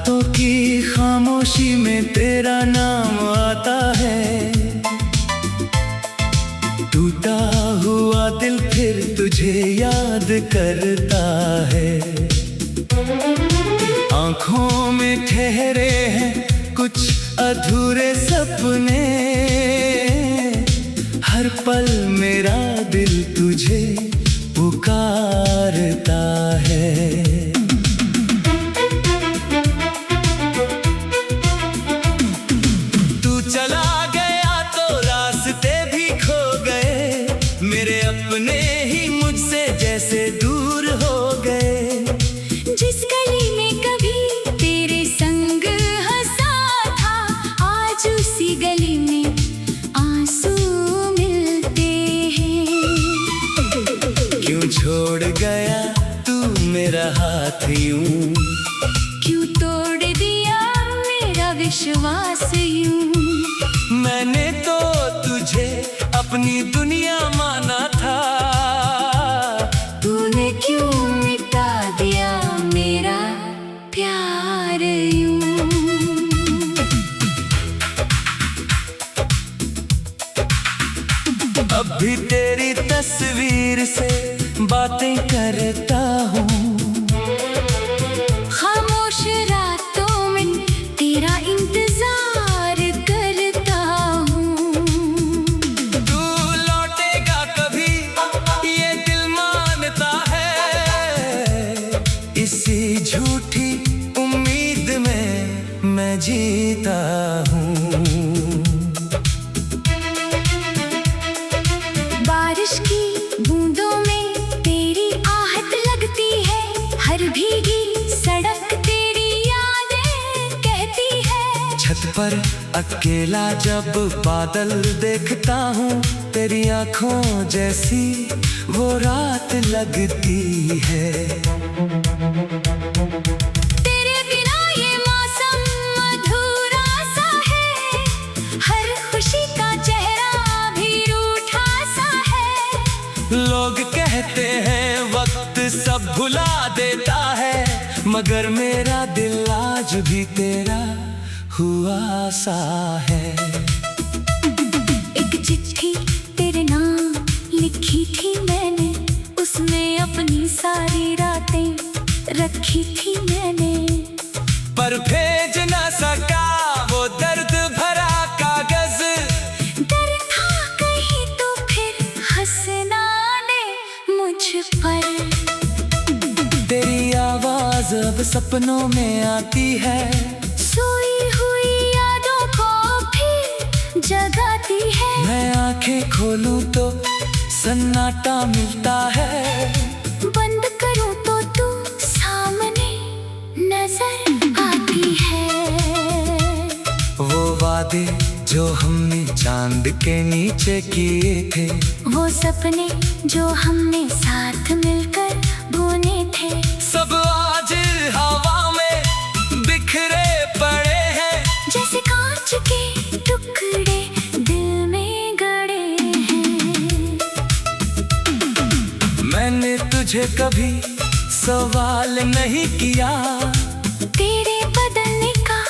रातों की खामोशी में तेरा नाम आता है। टूटा हुआ दिल फिर तुझे याद करता है। आंखों में ठहरे हैं कुछ अधूरे सपने। हर पल मेरा दिल तुझे पुकारता है। तू चला गया तो रास्ते भी खो गए। मेरे अपने ही मुझसे जैसे दूर हो गए। जिस गली में कभी तेरे संग हंसा था, आज उसी गली में आंसू मिलते हैं। क्यों छोड़ गया तू मेरा हाथ यूं? क्यों तोड़ दिया मेरा विश्वास यूं? मैंने तो तुझे अपनी दुनिया माना था। तूने क्यों मिटा दिया मेरा प्यार यूं? अब भी तेरी तस्वीर से बातें करता हूँ। खामोश रातों में तेरा इंतजार करता हूँ। तू लौटेगा कभी ये दिल मानता है। इसी झूठी उम्मीद में मैं जीता हूँ। बारिश की बूंदों में तेरी आहट लगती है। हर भीगी सड़क तेरी यादें कहती है। छत पर अकेला जब बादल देखता हूँ, तेरी आंखों जैसी वो रात लगती है। तेरे बिना ये मौसम अधूरा सा है। हर खुशी का चेहरा भी रूठा सा है। लोग कहते हैं वक्त सब भुला देता है, मगर मेरा दिल आज भी तेरा हुआ सा है। एक चिट्ठी तेरे नाम लिखी थी मैंने, उसमें अपनी सारी रातें रखी थी मैंने। पर भेज ना सका वो दर्द भरा कागज। डर था कहीं तो फिर हंसना ने मुझ पर। तेरी आवाज अब सपनों में आती है। सोई हुई यादों को फिर जगाती है। मैं आंखें खोलूं तो सन्नाटा मिलता है। बंद करूं तो तू सामने नजर आती है। वो वादे जो हमने चांद के नीचे किए थे, वो सपने जो हमने साथ मिलकर बुने थे, सब आज हवा में बिखरे पड़े हैं। जैसे कांच के टुकड़े दिल में गड़े हैं। मैंने तुझे कभी सवाल नहीं किया, तेरे बदलने का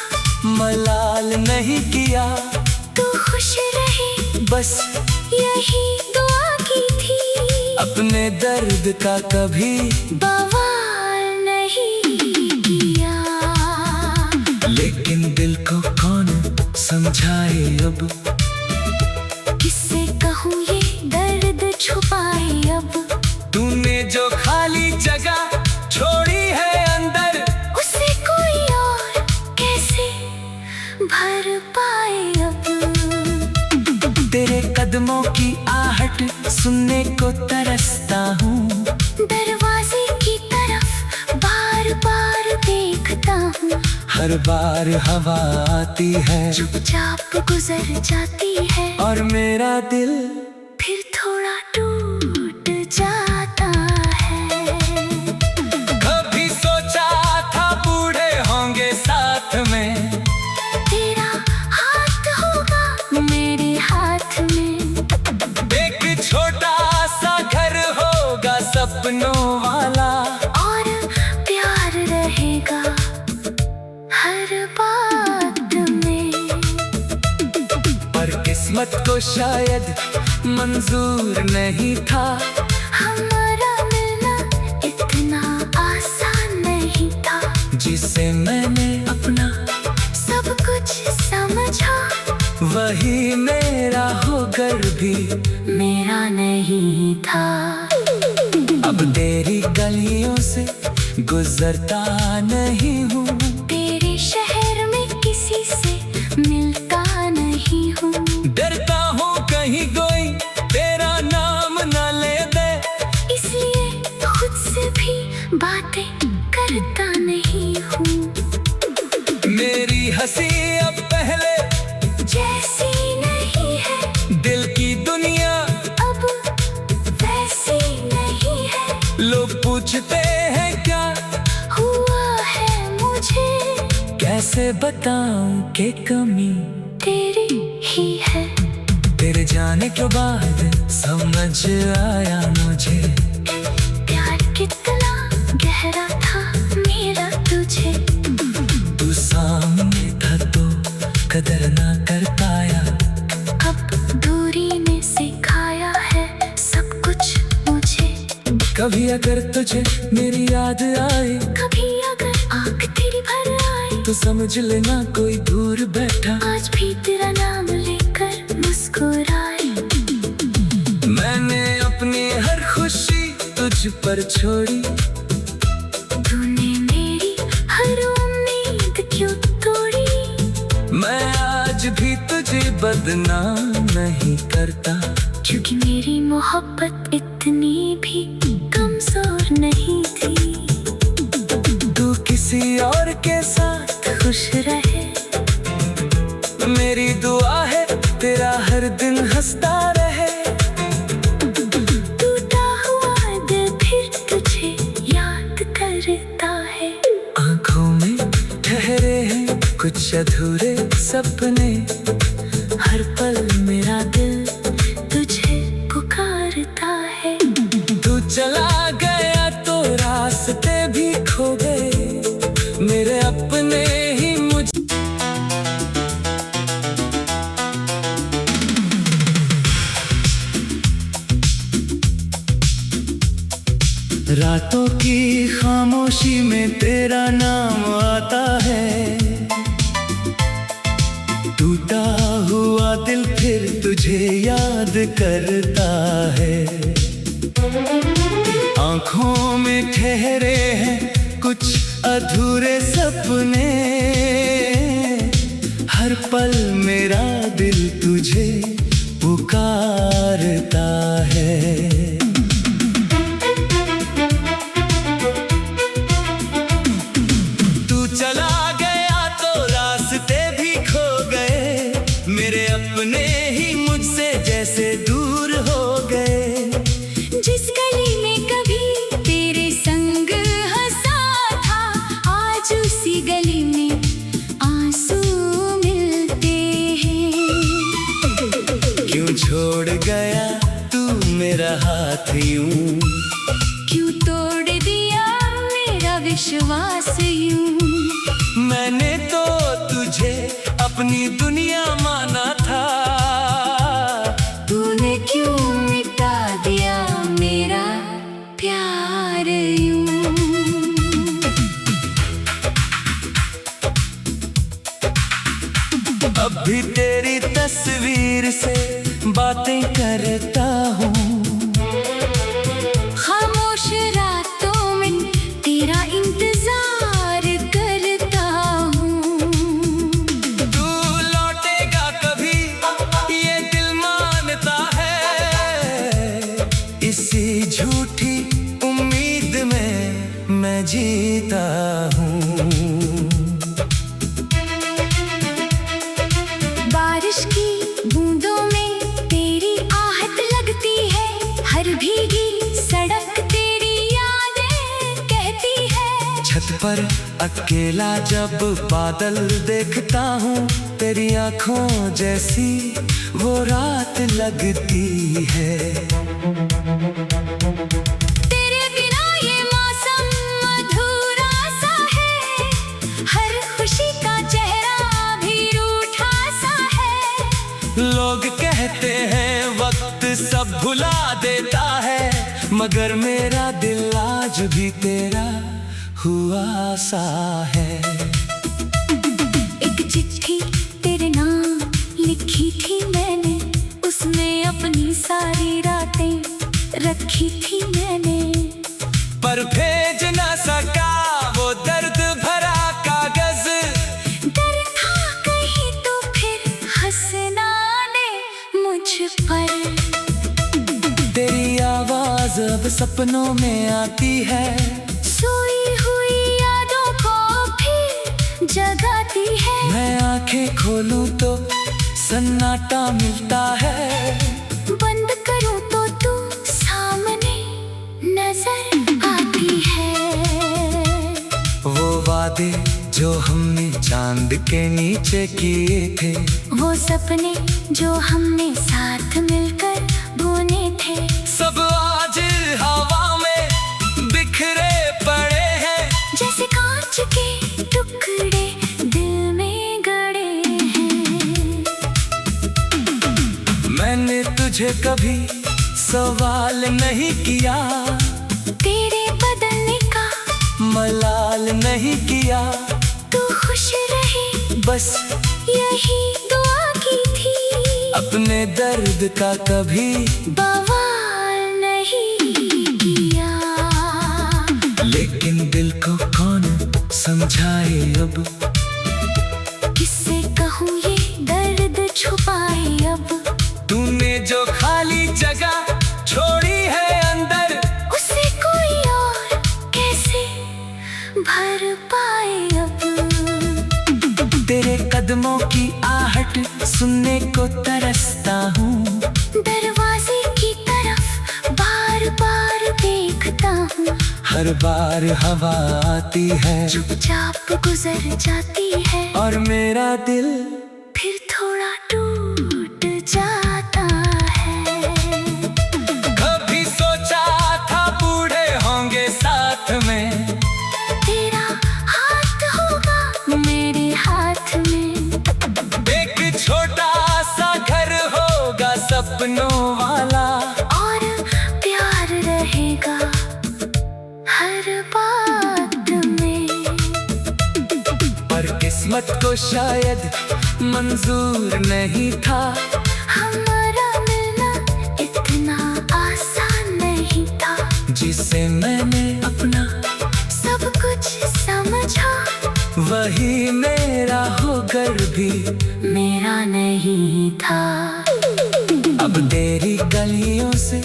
मलाल नहीं किया। तू खुश रहे बस यही दुआ की थी। अपने दर्द का कभी बवाल नहीं किया। लेकिन दिल को कौन समझाए अब? किससे कहूँ ये दर्द छुपाए अब? तूने जो खाली जगह छोड़ी है अंदर, उसे कोई और कैसे भर पाए अब? तेरे कदमों की आहट सुनने को तरसता हूँ। दरवाजे की तरफ बार बार देखता हूँ। हर बार हवा आती है, चुपचाप गुजर जाती है। और मेरा दिल फिर थोड़ा टूट जाता है। कभी सोचा था बूढ़े होंगे साथ में, तेरा हाथ होगा मेरे हाथ में। एक छोटा सा घर होगा सपनों वाला, और प्यार रहेगा हर किस्मत को शायद मंजूर नहीं था। हमारा मिलना इतना आसान नहीं था। जिसे मैंने अपना सब कुछ समझा, वही मेरा होकर भी मेरा नहीं था। अब तेरी गलियों से गुजरता नहीं हूँ, तेरे शहर में किसी से मिलता नहीं हूँ। डरता हूँ कहीं कोई तेरा नाम न ले दे, इसलिए खुद से भी बातें करता नहीं हूँ। मेरी हंसी अब पहले जैसी नहीं है, दिल की दुनिया अब वैसी नहीं है। लोग पूछते हैं क्या हुआ है मुझे, कैसे बताऊं कि कमी तेरी ही है। तेरे जाने के बाद समझ आया मुझे, प्यार कितना गहरा था मेरा तुझे। तू सामने था तो कदर ना कर पाया, अब दूरी ने सिखाया है सब कुछ मुझे। कभी अगर तुझे मेरी याद आए, कभी अगर आँख तेरी भर आए, तो समझ लेना कोई दूर बैठा आज भी तेरा नाम लेकर मुस्कुराए। मैंने अपनी हर खुशी तुझ पर छोड़ी, तूने मेरी हर उम्मीद क्यों तोड़ी। मैं आज भी तुझे बदनाम नहीं करता, क्योंकि मेरी मोहब्बत इतनी भी कमजोर नहीं थी। तू किसी और के साथ खुश रहे, मेरी दुआ है तेरा हर दिन हंसता रहे। टूटा हुआ दिल फिर तुझे याद करता है। आँखों में ठहरे हैं कुछ अधूरे सपने, हर पल मेरा दिल तुझे पुकारता है। तू चला गया तो रास्ते भी खो गए, मेरे अपने ही मुझ रातों की खामोशी में तेरा नाम आता है। टूटा हुआ दिल फिर तुझे याद करता है। आँखों में ठहरे हैं कुछ अधूरे सपने, हर पल मेरा दिल तुझे पुकारता है। तू चला गया तो रास्ते भी खो गए, मेरे अपने ही मुझसे जैसे दूर हो गए। जिस गली में कभी तेरे संग हंसा था, आज उसी गली में आंसू मिलते हैं। क्यों छोड़ गया तू मेरा हाथ यूं, क्यों तोड़ दिया मेरा विश्वास यूं। मैंने तो तुझे अपनी दुनिया माना था, तूने क्यों मिटा दिया मेरा प्यार यूं। अब भी तेरी तस्वीर से बातें करता हूँ। खामोश रातों में तेरा इंतजार करता हूँ। तू लौटेगा कभी ये दिल मानता है, इसी झूठी उम्मीद में मैं जीता हूँ। बारिश की बूंदों में तेरी आहट लगती है, हर भीगी सड़क तेरी यादें कहती है। छत पर अकेला जब बादल देखता हूँ, तेरी आँखों जैसी वो रात लगती है। तेरे बिना ये मौसम अधूरा सा है, हर खुशी का चेहरा भी रूठा सा है। लोग कहते हैं वक्त सब भुला देता है, मगर मेरा दिल आज भी तेरा हुआ सा है। एक चिट्ठी तेरे नाम लिखी थी मैंने, उसमें अपनी सारी रातें रखी थी मैंने, पर भेज ना सका वो दर्द भरा कागज। डर था कहीं तो फिर हंसना ने मुझ पर। तेरी आवाज अब सपनों में आती है, सोई हुई यादों को फिर जगाती है। मैं आंखें खोलूं तो सन्नाटा मिलता है, बंद करूं तो तू सामने नजर आती है। वो वादे जो हमने चांद के नीचे किए थे, वो सपने जो हमने साथ मिलकर बुने थे, सब आज हवा में बिखरे पड़े हैं। जैसे कांच के टुकड़े दिल में गड़े हैं। मैंने तुझे कभी सवाल नहीं किया, तेरे बदलने का मलाल नहीं किया, तू खुश रहे बस यही दुआ की थी। अपने दर्द का कभी बवाल नहीं किया। लेकिन दिल को कौन समझाए अब, किससे कहूँ ये दर्द छुपाए अब। तूने जो खाली जगह छोड़ी है अंदर, उसे कोई और कैसे भर पाए अब। तेरे कदमों की आहट सुनने को तरसता हूँ, दरवाजे की तरफ बार बार देखता हूँ। हर बार हवा आती है, चुपचाप गुजर जाती है, और मेरा दिल फिर थोड़ा टूट जाता है। कभी सोचा था बूढ़े होंगे साथ में, तेरा हाथ होगा मेरे हाथ में, एक छोटा सा घर होगा सपनों वाला, और प्यार रहेगा हर बात में। पर किस्मत को शायद मंजूर नहीं था, हमारा मिलना इतना आसान नहीं था। जिसे मैंने अपना सब कुछ समझा, वही मेरा होकर भी मेरा नहीं था। अब तेरी गलियों से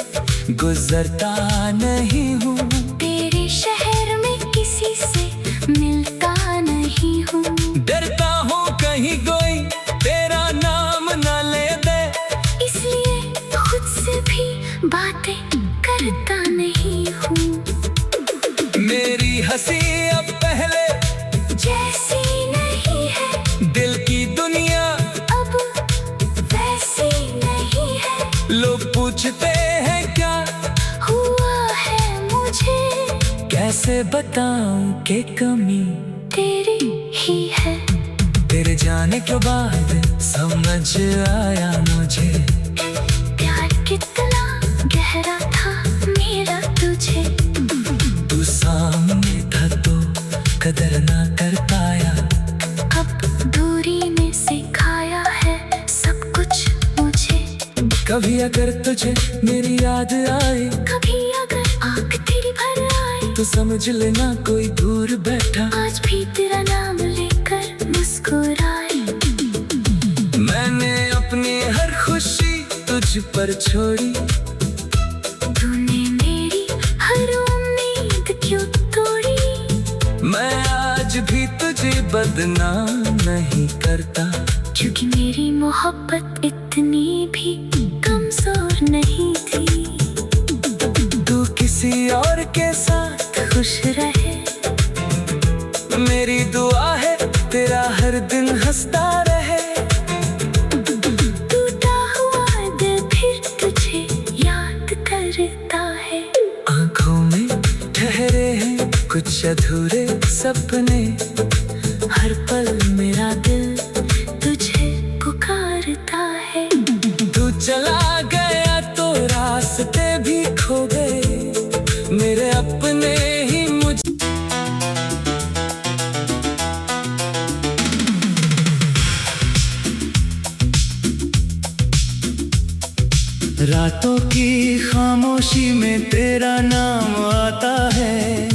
गुजरता नहीं हूँ, तेरे शहर में किसी से मिलता नहीं हूँ। डरता हूँ कहीं कोई तेरा नाम न ले दे, इसलिए खुद से भी बातें करता नहीं हूँ। मेरी हंसी अब पहले जैसी नहीं है, दिल की दुनिया अब वैसी नहीं है। लोग पूछते हैं क्या हुआ है मुझे, कैसे बताऊं कि कमी तेरी ही है। तेरे जाने के बाद समझ आया मुझे, प्यार कितना गहरा था मेरा तुझे। तू सामने था तो कदर ना कर पाया, अब दूरी ने सिखाया है सब कुछ मुझे। कभी अगर तुझे मेरी याद आए, कभी अगर आँख तेरी भर आए, तो समझ लेना कोई दूर बैठा आज भी तेरा नाम लेकर मुस्कुराए। मैंने अपनी हर खुशी तुझ पर छोड़ी, तूने मेरी हर उम्मीद क्यों तोड़ी। मैं आज भी तुझे बदनाम नहीं करता, क्योंकि मेरी मोहब्बत इतनी भी कमजोर नहीं थी। तू किसी और के साथ खुश रहे मेरी दुआ है, तेरा हर दिन हंसता रहे। टूटा हुआ दिल फिर तुझे याद करता है। आंखों में ठहरे हैं कुछ अधूरे सपने, हर पल मेरा दिल तुझे पुकारता है। तू रातों की खामोशी में तेरा नाम आता है।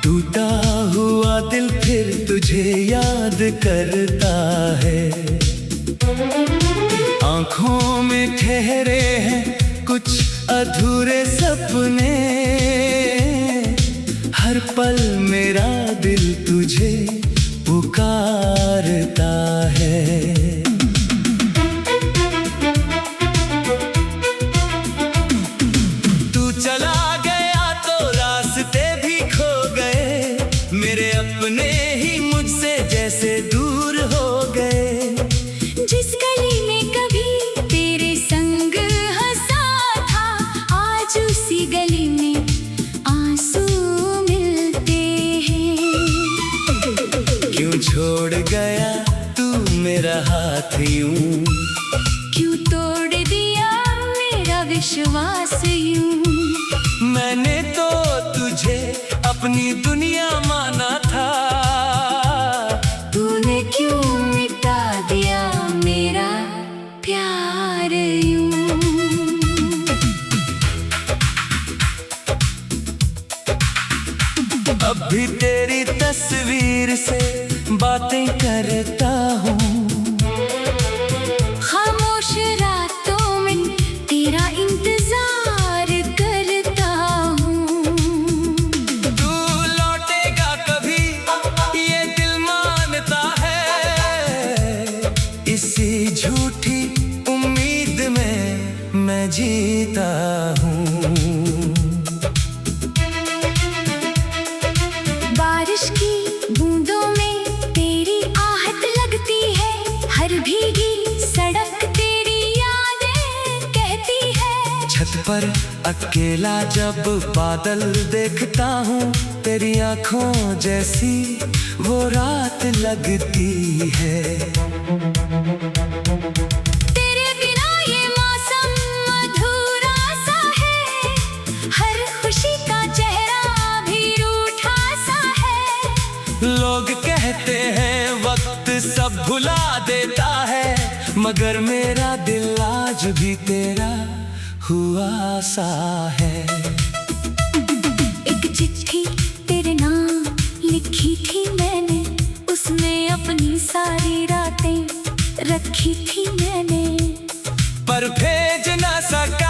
टूटा हुआ दिल फिर तुझे याद करता है। आंखों में ठहरे हैं कुछ अधूरे सपने। हर पल मेरा दिल तुझे पुकारता है। तू चला गया तो रास्ते भी खो गए। मेरे अपने ही मुझसे जैसे दूर हो गए। जिस गली में कभी तेरे संग हंसा था, आज उसी गली में आंसू मिलते हैं। क्यों छोड़ गया तू मेरा हाथ यूं? क्यों तोड़ दिया मेरा विश्वास यूं? मैंने तो तुझे अपनी दुनिया माना था। तूने क्यों मिटा दिया मेरा प्यार यूं? अब भी तेरी तस्वीर से बातें करता हूँ। खामोश रातों में तेरा इंतजार करता हूँ। तू लौटेगा कभी ये दिल मानता है। इसी झूठी उम्मीद में मैं जीता हूँ। बारिश की बूंदों में तेरी आहट लगती है। हर भीगी सड़क तेरी यादें कहती है। छत पर अकेला जब बादल देखता हूँ, तेरी आंखों जैसी वो रात लगती है। तेरे बिना ये मौसम अधूरा सा है। हर खुशी का चेहरा भी रूठा सा है। लोग कहते हैं वक्त सब भुला देता है, मगर मेरा दिल आज भी तेरा हुआ सा है। एक चिट्ठी तेरे नाम लिखी थी मैंने, उसमें अपनी सारी रातें रखी थी मैंने। पर भेज ना सका